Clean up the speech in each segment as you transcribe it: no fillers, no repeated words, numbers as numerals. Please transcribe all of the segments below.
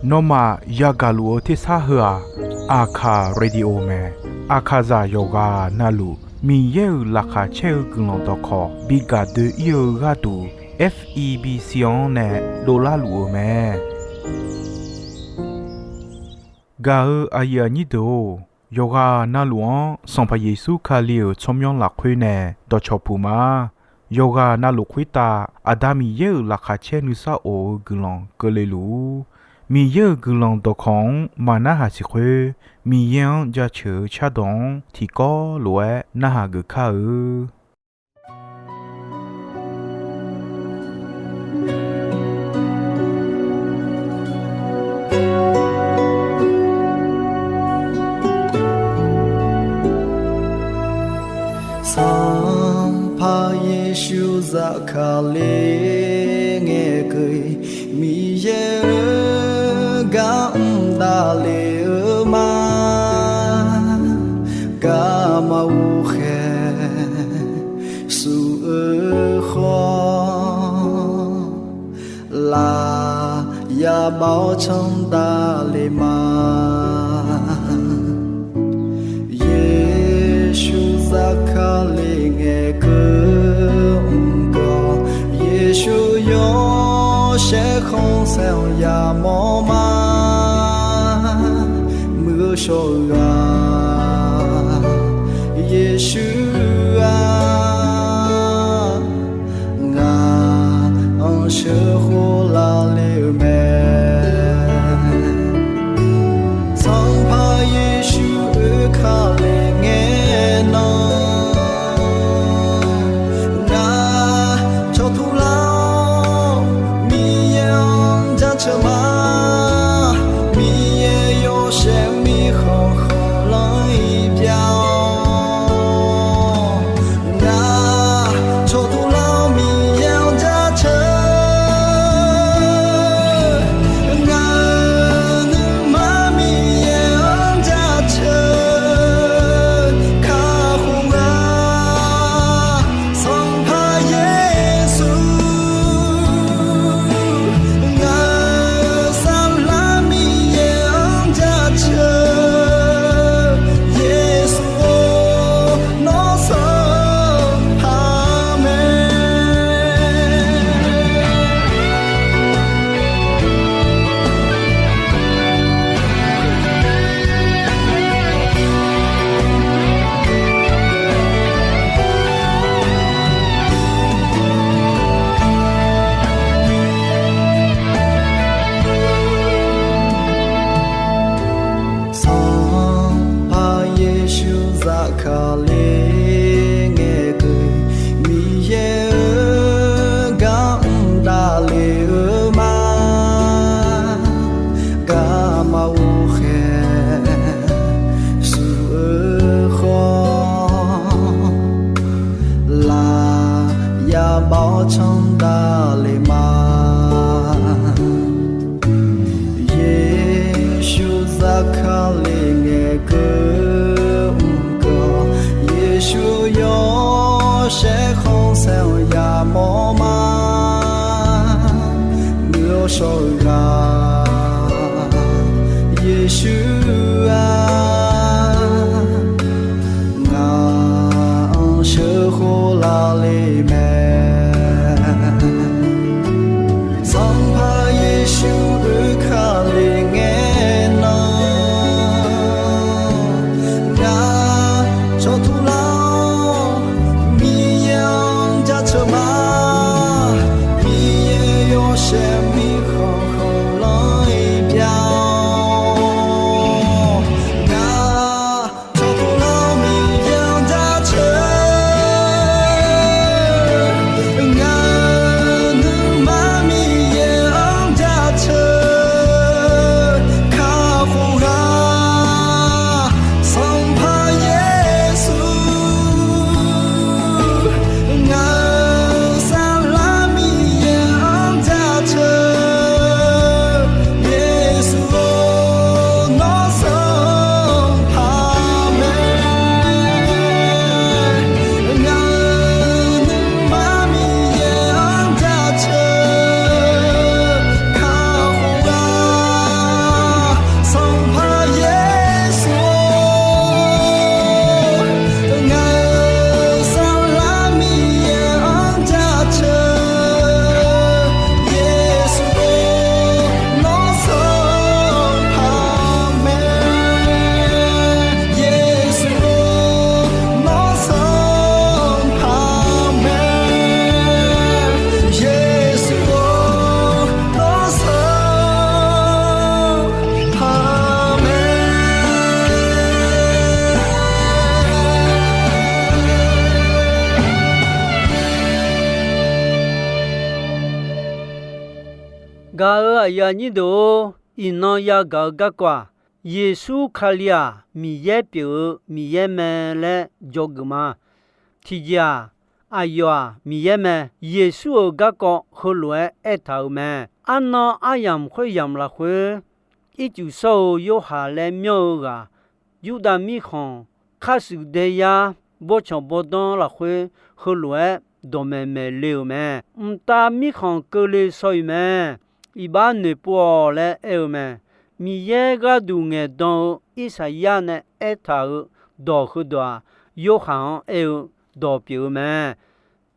နောမယာဂလူအတိစာဟာအခါရေဒီယိုမဲအခါဇာယောဂာနာလူမီယေလာခါချဲကုလွန်တော့ခေါ်ဘီဂါဒီယောဂါတူ FEB စီယွန်နဲ့ဒေါ်လာလူမဲဂါအာယာနီဒိုယောဂာနာလူန်စံဖယေစုခါလီယချုံယွန်လာခွေးနဲ့ဒေါ်ချောပူမာယောဂာနာလူခွေတာအဒါမီယေလာခါချဲနုစာအိုဂလွန်ကလေးလူมีเยอะกลองตัวของมานาหาสิเควมีเยังจะเฉอชาดงที่ก็หลวยนาหากึข้าสัมภาเยชูจะคาเลเงเกยมีเยกำดาเลมากามาอุเขสุขลายาเบาชังดาเลมาเยชูสักคาเลเงเกกเยชูยอเช่คงเสียยามอมามือโชกาเยซูอ่างาอังเชื่อหัวลาเลเมสังพาเยซูคาเลเงนองาชอทุลา这嘛，米也有些米红红冷一表，那抽土老米要加成，那妈米也要加成，卡红啊，桑帕耶稣。包成大雷马，耶稣在卡里耶个耶稣有些红色呀么嘛，没有手啊，耶稣啊，俺是呼啦里面。嘎尔呀尼多伊诺呀嘎嘎瓜耶稣卡利亚米耶表米耶门嘞叫个嘛提家哎呦啊米耶门耶稣嘎个后来爱头门安那阿样会样啦会一就说有下来苗个有的米行开始的呀不长不短啦会后来都没留门大米行个嘞所以门一般呢不来爱门米耶个都爱当一些呀呢爱头多很多有行爱多表门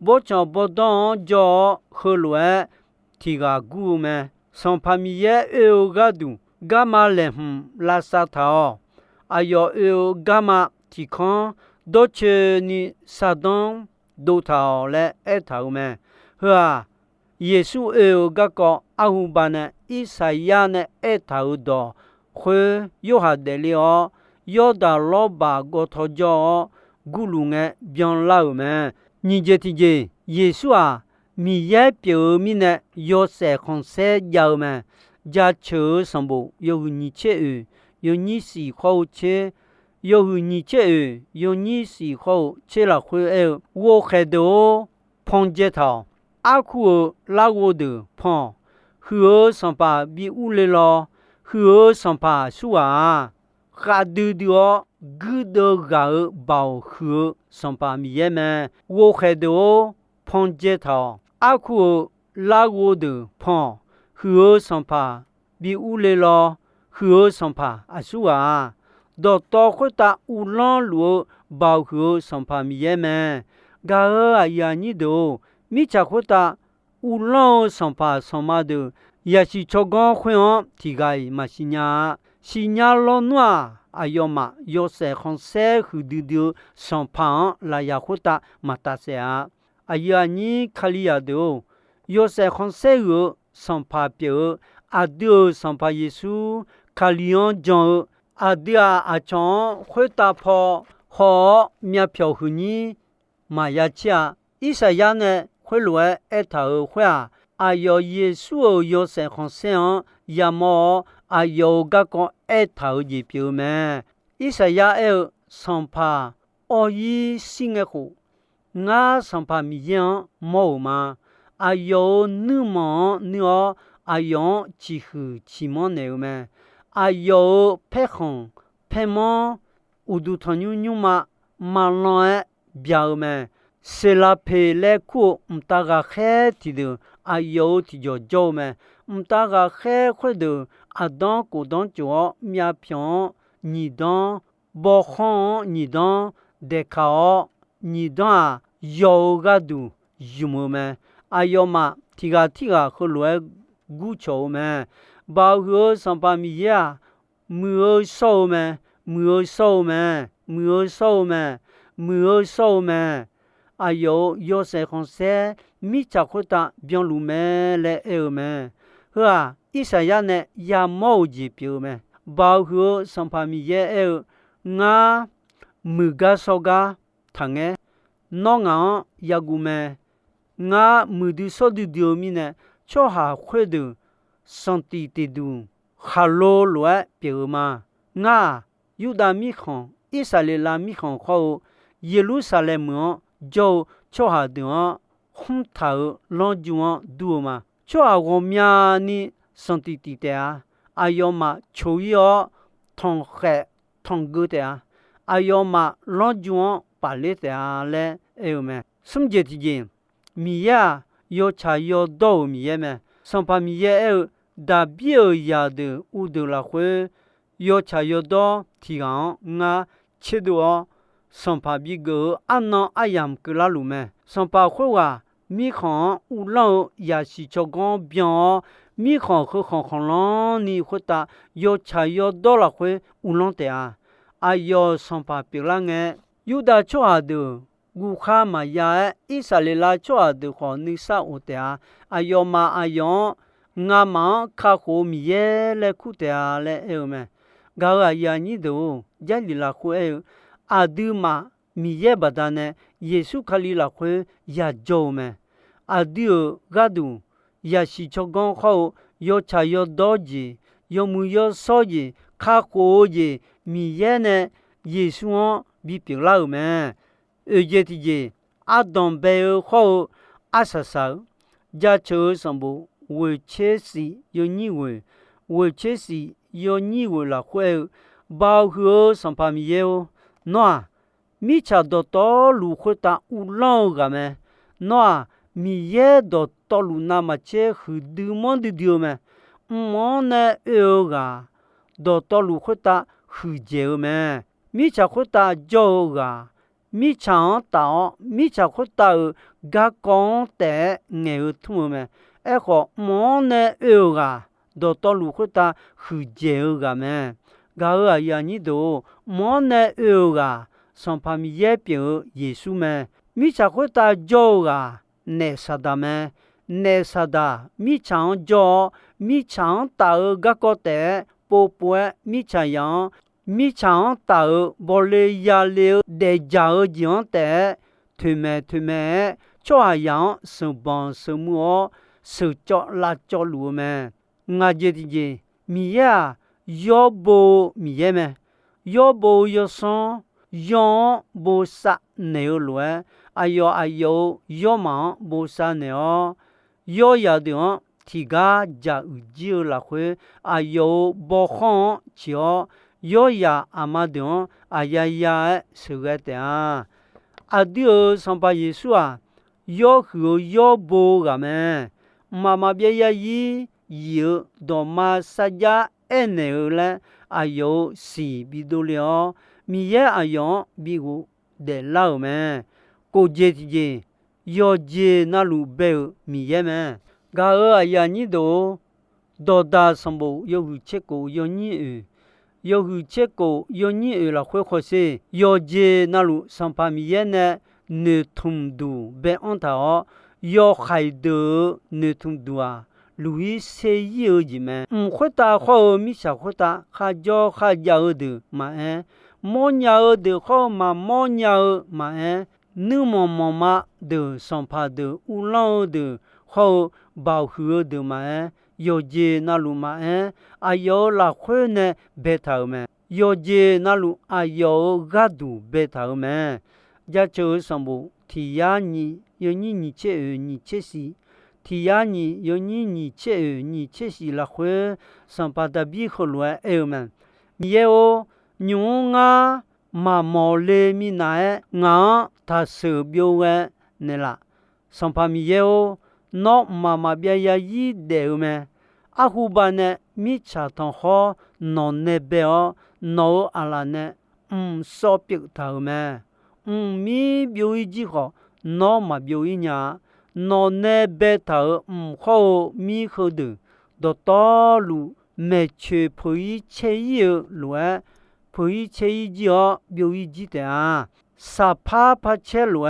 不长不短就后来提个古门上怕米耶爱个都干嘛嘞拉萨头哎呦爱干嘛提康多去你撒当都头嘞爱头门是吧耶稣爱个阿胡巴呢以赛亚呢爱头多会有下得了有的老爸个头叫古龙的变老们你这听见耶稣啊米也表面呢有些红色油们家车上部有你切有你喜欢切有你切有你喜欢切了会我还都碰见他阿库拉我的碰和上把比乌来了和上把说啊哈丢丢个的个包和上把米也们我还都碰见他阿库拉我的碰和上把比乌来了和上把啊说啊到会打乌浪路包和上把米也们嘎尔呀你都米家会打乌浪上把上马的也是超刚会哦提个嘛是呀是呀老暖哎呦嘛有些红色和丢丢上旁来呀会打嘛大些啊哎呀你看里呀都有些红色的上旁表啊丢上旁耶稣看里样讲啊丢啊讲会打破好面票和你嘛呀吃一些呀呢会来爱头会啊哎呦耶稣有些红色也么哎呦个个爱头也表咩一些呀要上怕哦一新的户我上怕米样冇嘛哎呦你么你哦哎呦几乎起码牛咩哎呦配红配么我都同牛嘛马来表咩是啦配来苦唔大个黑提的哎呦提就做咩唔大个黑会的啊当古当做面平你当不好你当得靠你当有个度有么咩哎呦嘛提个和来古潮咩包括上把米呀没有少咩没有少咩没有少咩没有少咩哎呦有些红色米家会打变路咩来爱咩是吧一些人呢也冇指标咩包括上把米也爱我没个少个疼诶孬啊也古咩我没得少的丢米呢就还会的上帝的度哈罗罗表嘛我有的米行以色列拉米行后耶路撒冷么就下的红头老久多嘛就我面呢上帝的啊哎呦嘛秋叶同海同个的啊哎呦嘛老久把里的啊嘞哎呦嘛什么节的米呀要茶要多米呀嘛上把米呀哎大表呀的乌的啦会要茶要多提昂啊吃多上把比个安那阿样个啦路咩上把会话米行乌老也是做讲变米行和行浪你会打要茶要多啦会乌浪的啊哎呦上把比啦个有的做下的古卡嘛呀以色列啦做下的话你啥有的啊哎呦嘛哎呦我嘛卡好米耶来苦的啊来哎呦咩搞啊呀你都家里啦会阿杜嘛米耶巴达呢耶稣卡里啦会呀做咩阿杜噶杜也是做讲好要查要多字，要没要少字，卡过字，米耶呢？耶稣比别老咩？这的阿当贝好阿萨萨，加车上部为切是有你为，为切是有你为了会包括上帕米耶哦，喏，米查到多路会打乌浪个咩？喏，米耶到多路那么切和多么的丢咩？么呢有个到多路会打和接咩？米查会打叫个。米长岛米查会到噶讲的牛土么？哎好，么呢有个到道路会到很久个么？噶呀你都么呢有个上旁边也表耶稣么？米查会到叫个内萨达么？内萨达米长叫米长岛噶个的波波米查样。米长岛不勒亚了的家讲的，推咩，这样是帮什么？是叫辣椒路咩？我觉得米呀，要不米呀咩？要不要上，要不杀牛乱，哎呦，要忙不杀牛，要的提个家有酒了会，哎呦，不好叫。yo ya amadon ayaya sugata adio sampa yesua yo hu yo bo game mama bia ya yi yu do ma saja eneula ayo si bidulio mi ya ayo bigu de lao me ko je je yo je na lu be mi ye me ga aya ni do da sambo yo hu cheko yo ni有个结果有你了会或是有些那路上旁边呢，你通度被安他有海的你通度啊，路易谁有gì mà会打好米小会打，还叫还要的嘛莫要的好嘛莫要嘛你嘛的上旁的乌浪的好保护的嘛有些那路嘛哎呦那会呢别头嘛有些那路哎呦个度别头嘛家就上部提呀你有你切你切西提呀你有你切西那会上把的比好来哎嘛你有牛啊嘛毛嘞米那俺他手表哎你啦上把米有那妈妈别呀一点嘛阿胡巴呢米查汤好那呢别哦那阿拉呢少别头嘛米表一句好那嘛表一呀那呢别头好米好的到道路没去陪车友路陪车友表一句的啊沙帕帕车路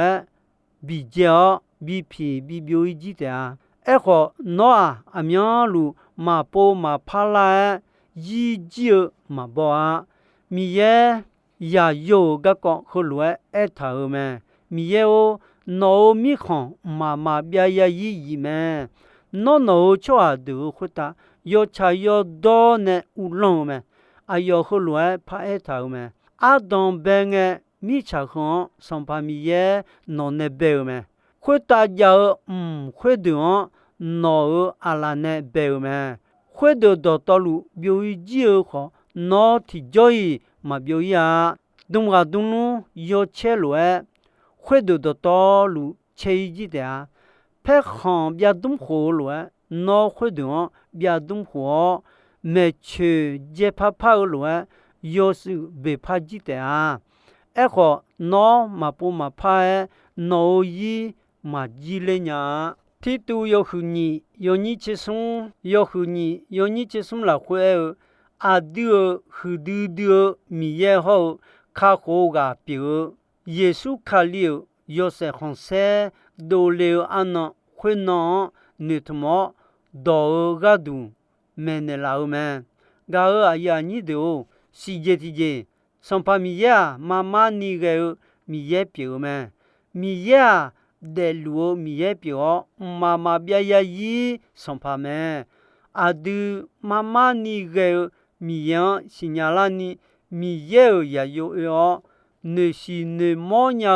比较比皮比表一句的啊哎好那阿苗路嘛波嘛帕拉一句嘛波啊米耶呀有个讲好路哎头嘛米耶哦那米看嘛别呀一嘛那就啊都会打要查要多呢乌龙嘛哎要好路怕哎头嘛阿当边个米查看上怕米耶那呢别嘛会打要会的那阿拉呢别嘛会的到道路表一句好那提交易嘛表呀东啊东路要切路会的到道路切一句的啊拍行别东火路那会的别东火没去接怕路要是别怕记的啊哎好那嘛不嘛怕那一嘛记了呀提督要和你要你接送要和你要你接送了会阿丢和丢米也好卡好个表耶稣卡了要是红色都了安那会那你他妈到个度没那老们个啊呀你都世界的上把米呀妈妈你个米也表们米呀 de luo mi ye pio mama bia ya yi son pa me adu mama ni ge mi yan signala ni mi ye ya yo ne si ne mo nya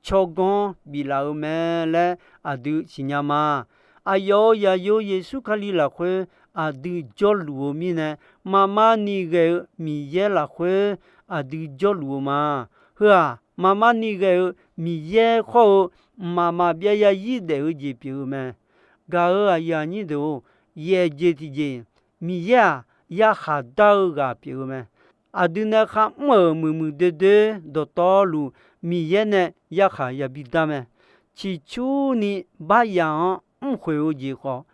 chogon bila me le adu signama ayo ya yo yesu khali la khwe adu jol luo mi ne mama ni ge mi ye la khwe adu jol luo ma ha mama ni ge mi ye kho mama bia ya yi de ji pi me ga ya ni do ye je ti je mi ya ha da ga pi me adu na kha mu de do to lu mi ye ne ya ha ya bi da me chi chu ni ba ya khwe o ji kho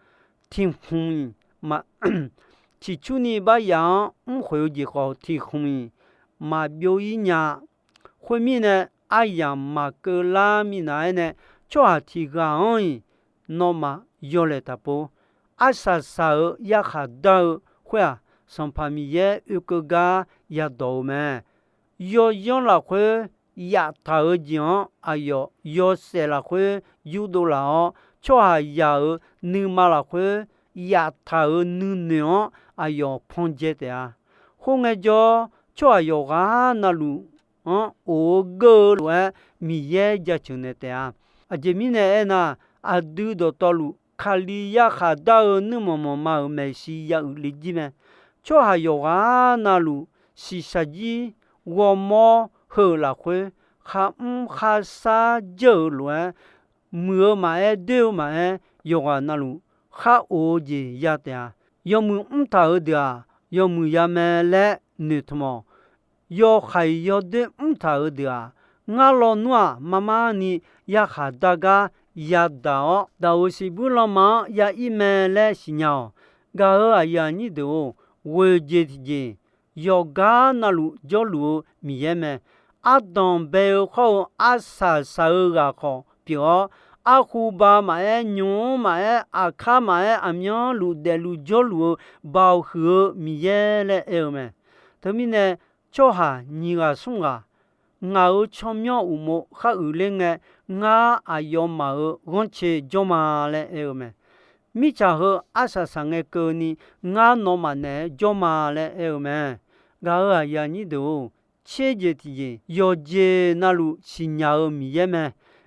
tin khun ma chi chu ni ba ya khwe o ji kho ti khun ma bio yi nya khwe mi ne aya ma ke la mi na ne cho a ti ga oi no ma yo le ta po asa sa ya ha da khwa son pa mi ye u ko ga ya do me yo la khwe ya ta jian ayo yo se la khwe yu do la cho a ya ni ma la khwe ya ta nu ne ayo pon je te a hong e jo cho a yo ga na lu o go lo mi ye ja chun ne te a je mi ne na a du do to lu khali ya kha da nu mo ma me si ya li ji me cho a yo ga na lu si sa ji wo mo he la khwe kha sa je lo mưa mà đều mà yo ga na lu kha o ji ya te a yo mu ta de a yo mu ya me le ni tmo yo khai yo de ta de a nga lo noa mama ni ya kha da ga ya da o si bu lo ma ya i me le si nya ga ya ni de o we je ji yo ga na lu jo lu mi ye me a don be kho a sa ga kho pio a khu ba ma nyu ma a kha ma a myo lu de lu jo lu ba hu mi ye le me to mi ne cho ha ni ga sung ga nga o cho myo u mo kha u le nge nga a yo ma gon che jo ma le me mi cha ho a sa sang e ko ni nga no ma ne jo ma le me ga ya ni do che je ti je yo je na lu si nya mi ye me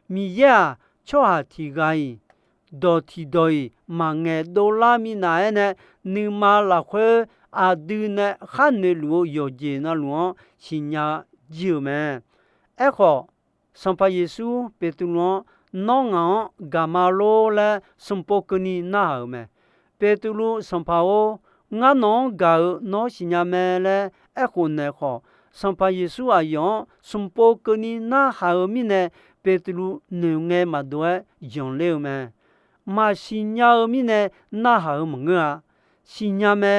mi ya cho ha ti gai do ti doi ma nge do la mi na ne ni ma la khwe a du ne khan ne lu yo je na lu si nya ji me e kho san pa yesu pe tu lo no nga ga ma lo la sum po ko ni na me pe tu lu san pa o nga no ga no si nya me le e kho ne kho san pa yesu a yo sum po ko ni na ha mi ne pe tu lu ne nge ma do jon le me ma si nya mi ne na ha mo nga si nya me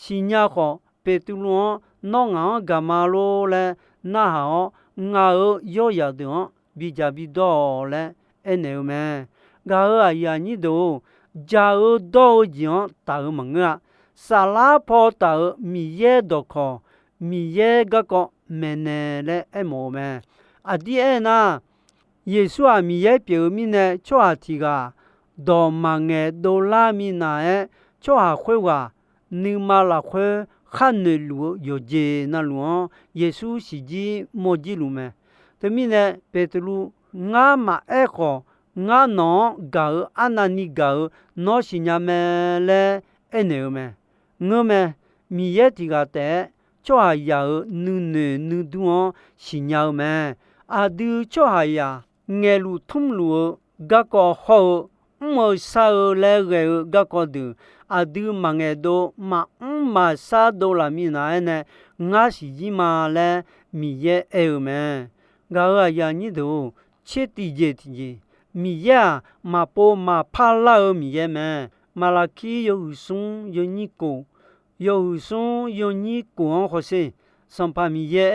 si nya kho pe tu lu no nga ga ma lo le na ha nga yo ya de bi ja bi do le ene me ga ya ni do ja do jian ta mo nga sa la po ta mi ye do ko mi ye ga ko me ne le e mo me a di e na yesu a mi ye pe mi ne cho a ti ga do ma nge do la mi na e cho a khwe wa ni ma la khwe khan ne lu yo je na lu yesu si ji mo ji lu me te mi ne petru nga ma e ko nga no ga anani ga no si nya me le ene me ngome mi ye ti ga te cho a ya nu ne nu du si nya me a du cho a ya nge lu thum lu ga ko ho mo sa le ge ga ko du a du ma nge do ma sa do la mi na ne nga si ji ma le mi ye e me ga ya ni do che ti je ti je mi ya ma po ma pa la mi ye me malaki yo sun yo ni ko yo sun yo ni ko ho se san pa mi ye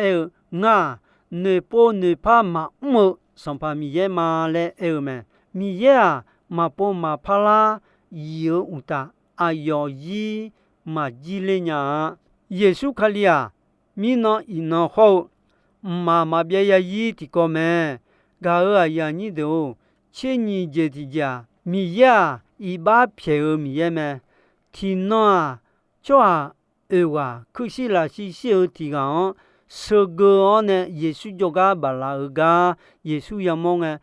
nga ne po ne pa ma mo san pa mi ye ma le me mi ye ma po ma pa la yo uta ayo yi ma ji le nya yesu khalia mi no ino ho ma bia ya yi ti ko me ga ya ni do 千年节的家米呀一把撇儿米呀么听那抓哇可惜了是小提纲十个呢耶稣就个巴拉个耶稣要么呢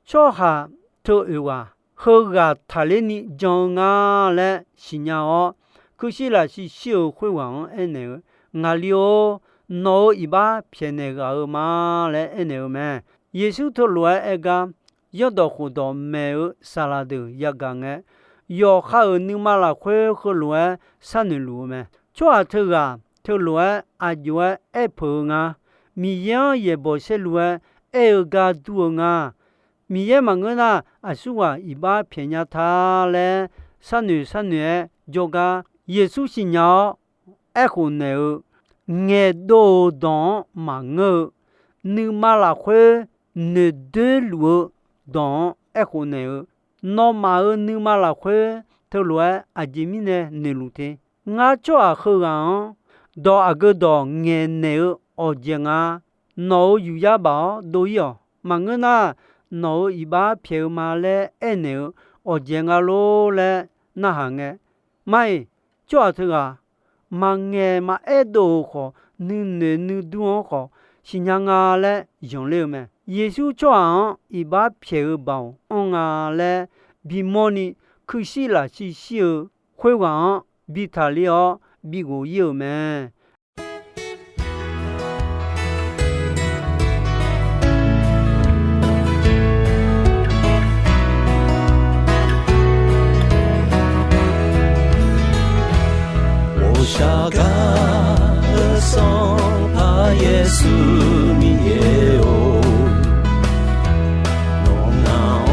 抓下头哇和个他嘞你将啊嘞新呀哦可惜了是小会王哎呢俺了no一把撇那个嘛嘞哎呢么耶稣头来哎个要到活到没有啥啦的一个哎要还有你妈啦会和来三年路么抓头啊头来啊就哎婆啊米样也不是来哎个多啊米也忙个那啊说啊一把偏呀他嘞三年就个耶稣信仰哎和呢nghe đồ đó mà ngờ nếu mà là khuê nếu đứa lúa đó ai khổ này nó mà nếu mà là khuê theo lúa à chỉ mình nè nếu lúa thế ngã cho à khờ à đó à cái đó nghe nếu ở giang à nó yêu ya bảo đôi à mà ngờ na nó iba phiêu mà lẽ ai nếu ở giang à lô lẽ na hàng nghe mày cho thứ à mà nghe mà ai đồ khó nữ đuông khó xin nhang à lẽ dùng liều mà Giêsu cho anh iba phiêu bảo ông à lẽ bị moni cứ xí là xí xíu khuê quảng bị thà liao bị gỗ yêu mà下个送他耶稣米耶哦，侬那哦，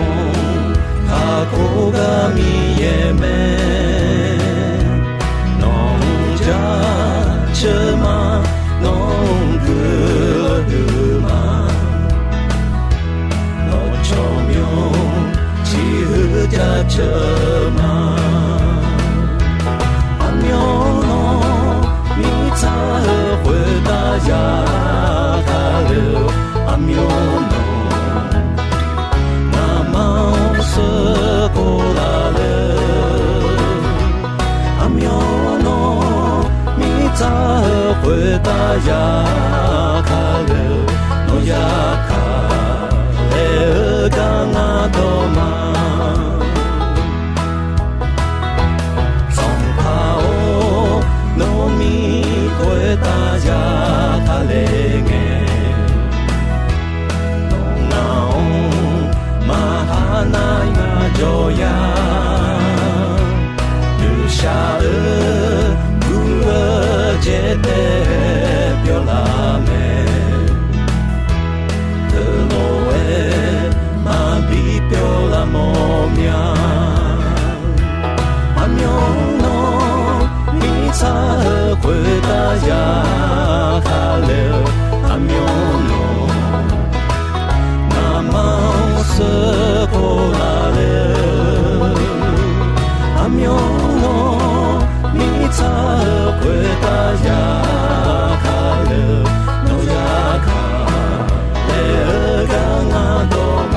他过个米耶门，侬家车马，侬个马，侬聪明，骑和家车马，阿喵。他回大家他了阿苗侬，那毛色过来了，阿苗侬，你咋回大家他了，侬呀他了刚啊多嘛。大家他嘞个，侬那马哈那个就呀，留下了古尔杰的表拉梅，特罗诶马比表拉莫苗，阿苗侬你咋回大家？他了阿苗侬，那毛色过来了，阿苗侬，你咋回大家？他了，侬呀他了刚啊多嘛。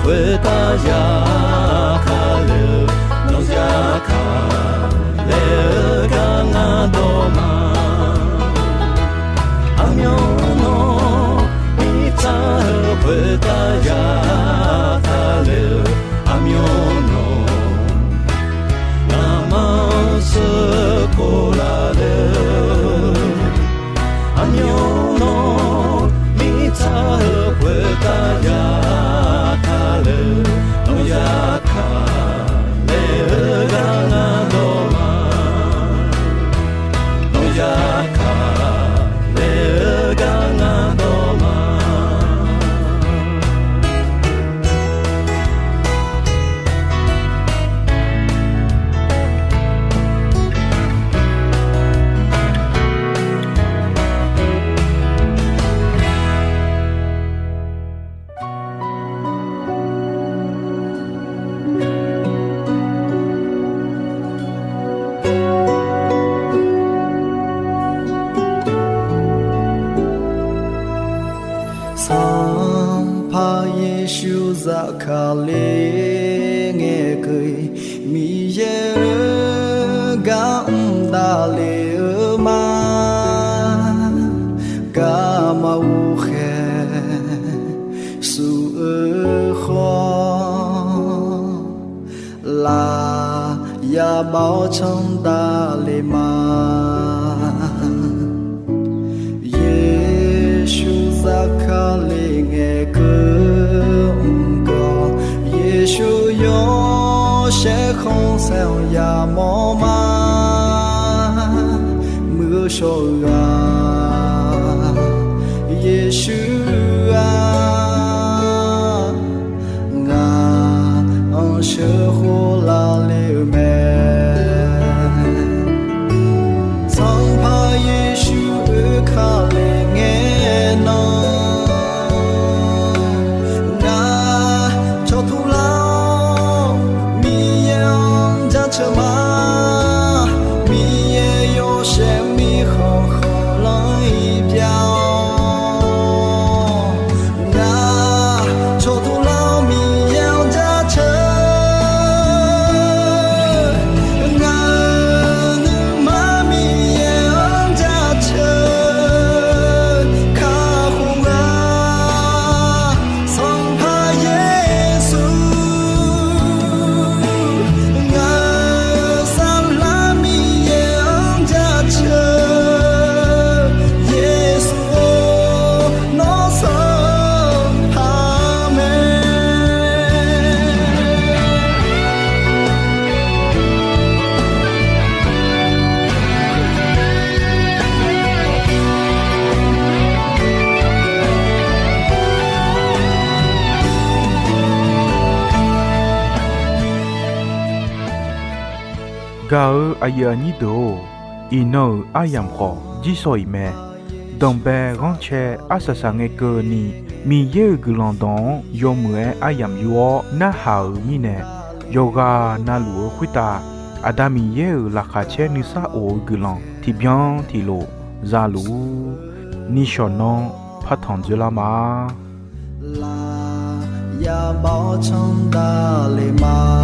回大家。za kha le nghe cười mi ye ga da le ma ga ma u khe su kho la ya bao trong ta le ma Zakale nghe cơ Giêsu yo sẽ không sao ya mò ma mưa sôi ga Giêsu ngà ông sẽ khô la liu mẹ sang pa Giêsu khale nghe nó Gao ayani do ino ayam kho jisoi me dombe gonche asasange ko ni mi ye gulondon yomue ayam yo na hao mi ne yoga na lu khwita adami ye la khache ni sa o gulon ti bien ti lo za lu ni shonon phathon jula ma la ya bao trong da le ma